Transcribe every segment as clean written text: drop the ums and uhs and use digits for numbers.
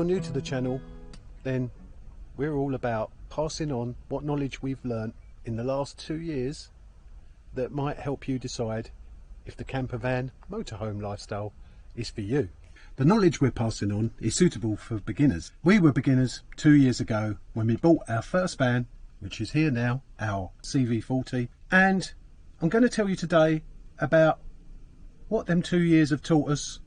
you're new to the channel, then we're all about passing on what knowledge we've learnt in the last 2 years that might help you decide if the campervan motorhome lifestyle is for you. The knowledge we're passing on is suitable for beginners. We were beginners 2 years ago when we bought our first van, which is here now, our CV40, and I'm going to tell you today about what them 2 years have taught us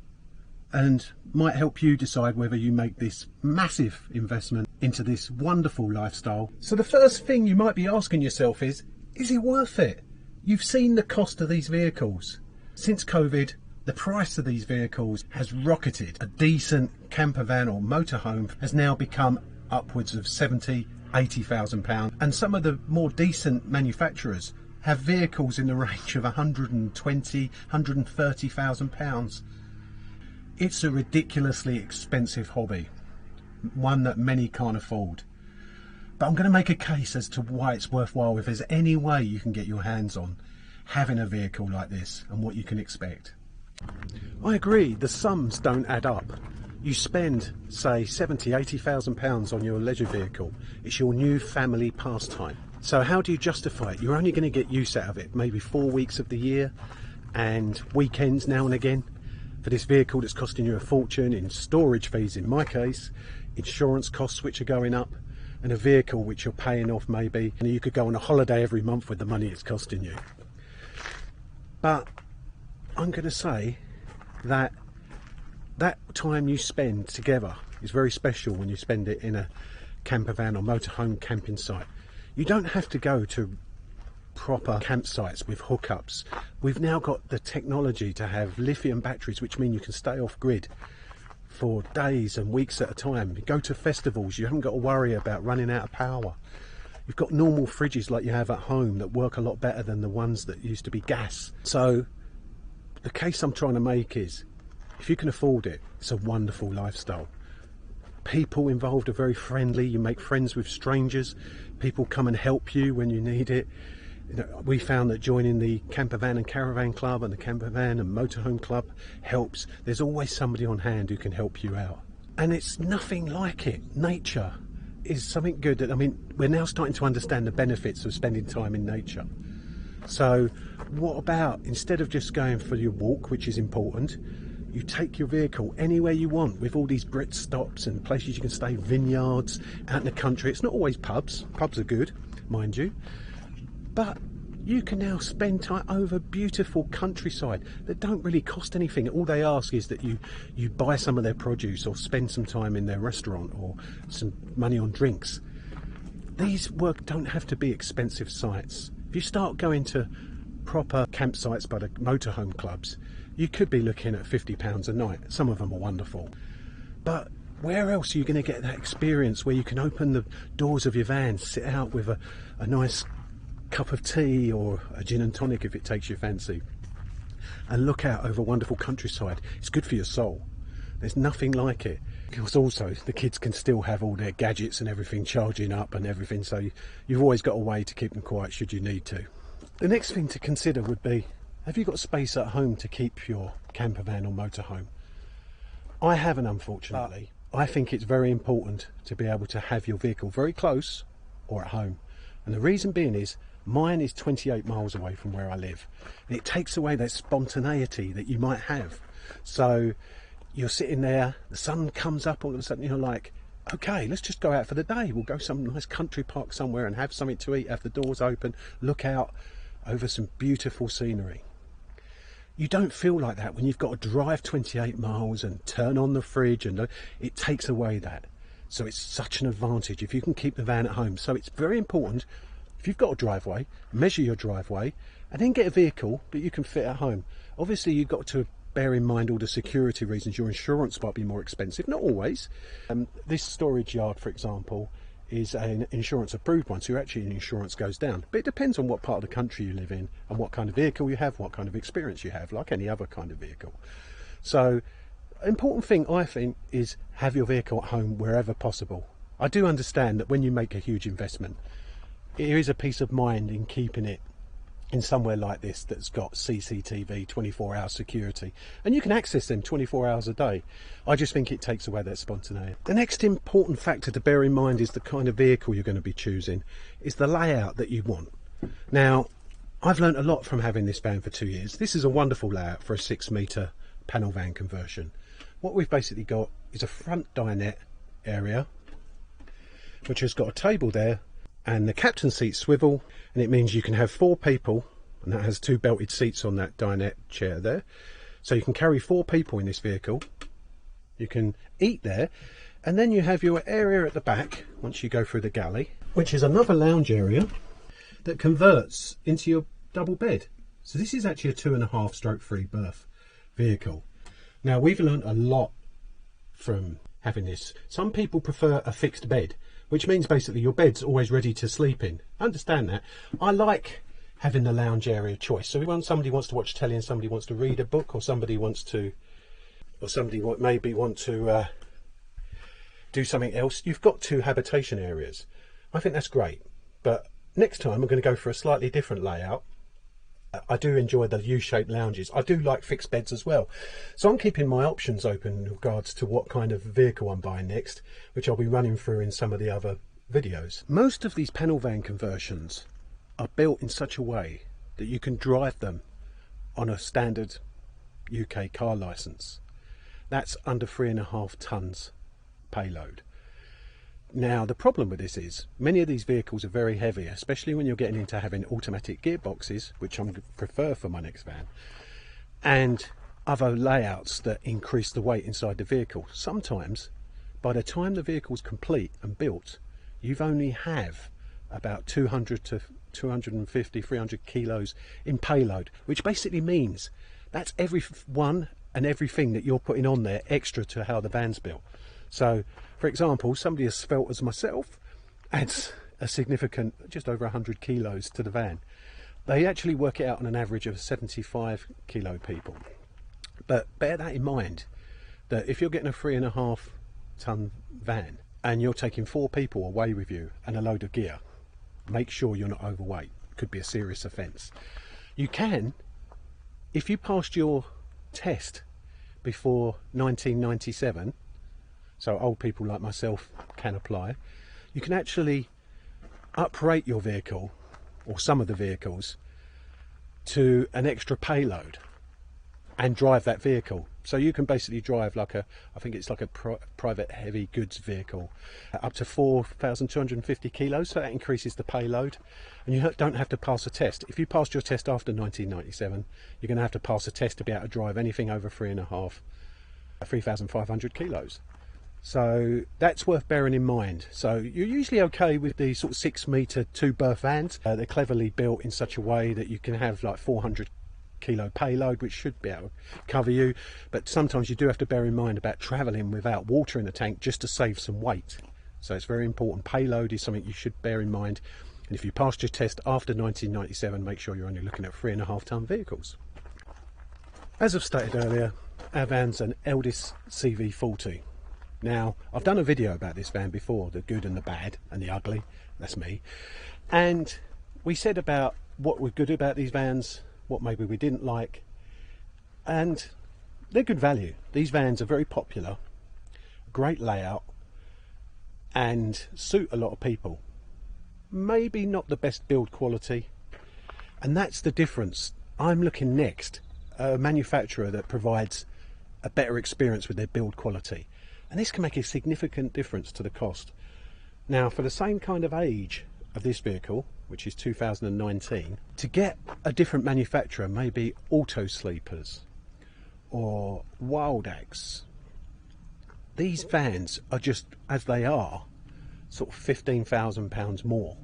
and might help you decide whether you make this massive investment into this wonderful lifestyle. So the first thing you might be asking yourself is it worth it? You've seen the cost of these vehicles. Since COVID, the price of these vehicles has rocketed. A decent campervan or motorhome has now become upwards of £70,000–£80,000, and some of the more decent manufacturers have vehicles in the range of £120,000–130,000. It's a ridiculously expensive hobby, one that many can't afford. But I'm going to make a case as to why it's worthwhile if there's any way you can get your hands on having a vehicle like this and what you can expect. I agree, the sums don't add up. You spend, say, £70,000–£80,000 on your leisure vehicle. It's your new family pastime. So how do you justify it? You're only going to get use out of it maybe 4 weeks of the year and weekends now and again. For this vehicle that's costing you a fortune in storage fees in my case, insurance costs which are going up, and a vehicle which you're paying off maybe, and you could go on a holiday every month with the money it's costing you. But I'm going to say that that time you spend together is very special when you spend it in a campervan or motorhome camping site. You don't have to go to proper campsites with hookups. We've now got the technology to have lithium batteries, which mean you can stay off grid for days and weeks at a time. You go to festivals, you haven't got to worry about running out of power. You've got normal fridges like you have at home that work a lot better than the ones that used to be gas. So the case I'm trying to make is, if you can afford it, it's a wonderful lifestyle. People involved are very friendly. You make friends with strangers. People come and help you when you need it. You know, we found that joining the Campervan and Caravan Club and the Campervan and Motorhome Club helps. There's always somebody on hand who can help you out. And it's nothing like it. Nature is something good. That, I mean, we're now starting to understand the benefits of spending time in nature. So what about, instead of just going for your walk, which is important, you take your vehicle anywhere you want with all these Brit stops and places you can stay, vineyards, out in the country. It's not always pubs. Pubs are good, mind you. But you can now spend time over beautiful countryside that don't really cost anything. All they ask is that you buy some of their produce or spend some time in their restaurant or some money on drinks. These don't have to be expensive sites. If you start going to proper campsites by the motorhome clubs, you could be looking at £50 a night. Some of them are wonderful. But where else are you going to get that experience where you can open the doors of your van, sit out with a nice cup of tea or a gin and tonic if it takes your fancy, and look out over wonderful countryside? It's good for your soul. There's nothing like it. Because also the kids can still have all their gadgets and everything charging up and everything, so you've always got a way to keep them quiet should you need to. The next thing to consider would be, have you got space at home to keep your campervan or motorhome? I haven't, unfortunately. I think it's very important to be able to have your vehicle very close or at home, and the reason being is mine is 28 miles away from where I live, and it takes away that spontaneity that you might have. So you're sitting there, the sun comes up, all of a sudden you're like, okay, let's just go out for the day. We'll go some nice country park somewhere and have something to eat, have the doors open, look out over some beautiful scenery. You don't feel like that when you've got to drive 28 miles and turn on the fridge, and it takes away that. So it's such an advantage if you can keep the van at home. So it's very important, if you've got a driveway, measure your driveway and then get a vehicle that you can fit at home. Obviously you've got to bear in mind all the security reasons. Your insurance might be more expensive, not always. This storage yard, for example, is an insurance approved one, so actually insurance goes down. But it depends on what part of the country you live in and what kind of vehicle you have, what kind of experience you have, like any other kind of vehicle. So important thing, I think, is have your vehicle at home wherever possible. I do understand that when you make a huge investment, there is a peace of mind in keeping it in somewhere like this that's got CCTV, 24-hour security, and you can access them 24 hours a day. I just think it takes away that spontaneity. The next important factor to bear in mind is the kind of vehicle you're going to be choosing, is the layout that you want. Now, I've learned a lot from having this van for 2 years. This is a wonderful layout for a 6-metre panel van conversion. What we've basically got is a front dinette area, which has got a table there, and the captain's seat swivel, and it means you can have 4 people, and that has 2 belted seats on that dinette chair there. So you can carry 4 people in this vehicle. You can eat there, and then you have your area at the back once you go through the galley, which is another lounge area that converts into your double bed. So this is actually a 2.5/3 berth vehicle. Now, we've learned a lot from having this. Some people prefer a fixed bed, which means basically your bed's always ready to sleep in. I understand that. I like having the lounge area choice. So when somebody wants to watch telly and somebody wants to read a book, or somebody wants to, or somebody maybe want to do something else, you've got 2 habitation areas. I think that's great. But next time I'm going to go for a slightly different layout. I do enjoy the U-shaped lounges. I do like fixed beds as well. So I'm keeping my options open in regards to what kind of vehicle I'm buying next, which I'll be running through in some of the other videos. Most of these panel van conversions are built in such a way that you can drive them on a standard UK car licence. That's under 3.5 tonnes payload. Now, the problem with this is many of these vehicles are very heavy, especially when you're getting into having automatic gearboxes, which I prefer for my next van, and other layouts that increase the weight inside the vehicle. Sometimes, by the time the vehicle's complete and built, you've only have about 200 to 250, 300 kilos in payload, which basically means that's every one and everything that you're putting on there extra to how the van's built. So, for example, somebody as svelte as myself adds a significant, just over 100 kilos to the van. They actually work it out on an average of 75 kilo people. But bear that in mind, that if you're getting a 3.5 tonne van and you're taking 4 people away with you and a load of gear, make sure you're not overweight. It could be a serious offence. You can, if you passed your test before 1997, so old people like myself can apply, you can actually uprate your vehicle, or some of the vehicles, to an extra payload and drive that vehicle. So you can basically drive like a, I think it's like a private heavy goods vehicle, up to 4,250 kilos, so that increases the payload, and you don't have to pass a test. If you passed your test after 1997, you're going to have to pass a test to be able to drive anything over 3,500 kilos. So that's worth bearing in mind. So you're usually okay with these sort of 6-metre 2-berth vans. They're cleverly built in such a way that you can have like 400 kilo payload, which should be able to cover you. But sometimes you do have to bear in mind about travelling without water in the tank just to save some weight. So it's very important. Payload is something you should bear in mind. And if you passed your test after 1997, make sure you're only looking at 3.5 tonne vehicles. As I've stated earlier, our van's an Elddis CV40. Now, I've done a video about this van before, the good and the bad and the ugly, that's me. And we said about what was good about these vans, what maybe we didn't like, and they're good value. These vans are very popular, great layout, and suit a lot of people. Maybe not the best build quality, and that's the difference. I'm looking next at a manufacturer that provides a better experience with their build quality. And this can make a significant difference to the cost. Now, for the same kind of age of this vehicle, which is 2019, to get a different manufacturer, maybe Auto Sleepers or Wild Axe, these vans are just, as they are, sort of £15,000 more,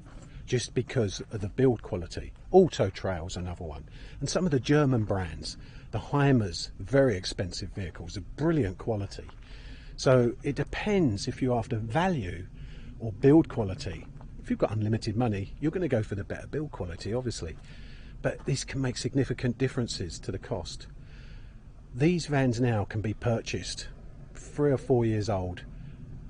just because of the build quality. Auto Trail's another one. And some of the German brands, the Heimers, very expensive vehicles of brilliant quality. So it depends if you're after value or build quality. If you've got unlimited money, you're going to go for the better build quality, obviously. But this can make significant differences to the cost. These vans now can be purchased 3 or 4 years old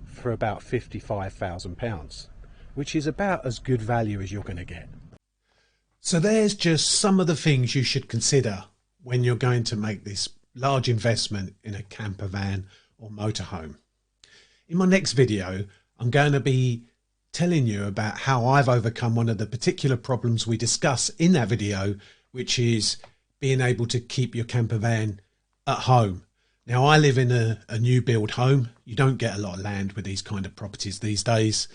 for about £55,000, which is about as good value as you're going to get. So there's just some of the things you should consider when you're going to make this large investment in a camper van or motorhome. In my next video, I'm going to be telling you about how I've overcome one of the particular problems we discuss in that video, which is being able to keep your camper van at home. Now, I live in a new build home. You don't get a lot of land with these kind of properties these days.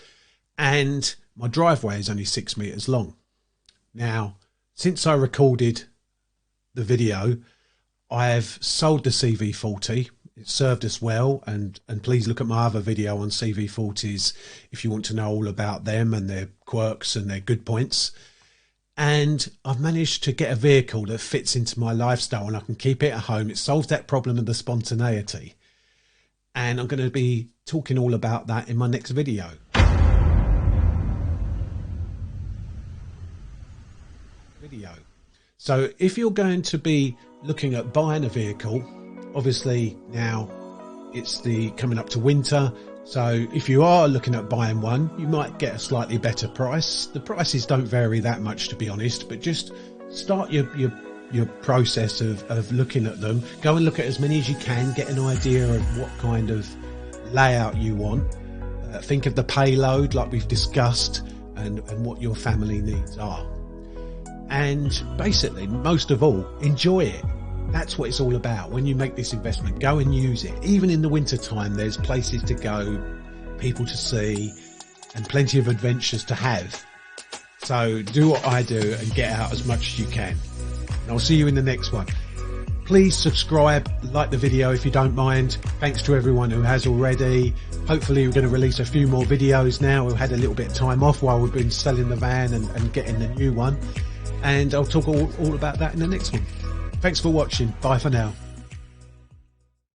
And my driveway is only 6 meters long. Now, since I recorded the video, I've sold the CV40. It served us well, and please look at my other video on CV40s if you want to know all about them and their quirks and their good points. And I've managed to get a vehicle that fits into my lifestyle and I can keep it at home. It solves that problem of the spontaneity. And I'm going to be talking all about that in my next video. So if you're going to be looking at buying a vehicle, obviously now it's coming up to winter, so if you are looking at buying one, you might get a slightly better price. The prices don't vary that much, to be honest, but just start your process of looking at them. Go and look at as many as you can, get an idea of what kind of layout you want. Think of the payload like we've discussed and what your family needs are. And basically, most of all, enjoy it. That's what it's all about. When you make this investment, go and use it. Even in the winter time, there's places to go, people to see, and plenty of adventures to have. So do what I do and get out as much as you can. And I'll see you in the next one. Please subscribe, like the video if you don't mind. Thanks to everyone who has already. Hopefully we're going to release a few more videos now. We've had a little bit of time off while we've been selling the van and getting the new one. And I'll talk all about that in the next one. Thanks for watching. Bye for now.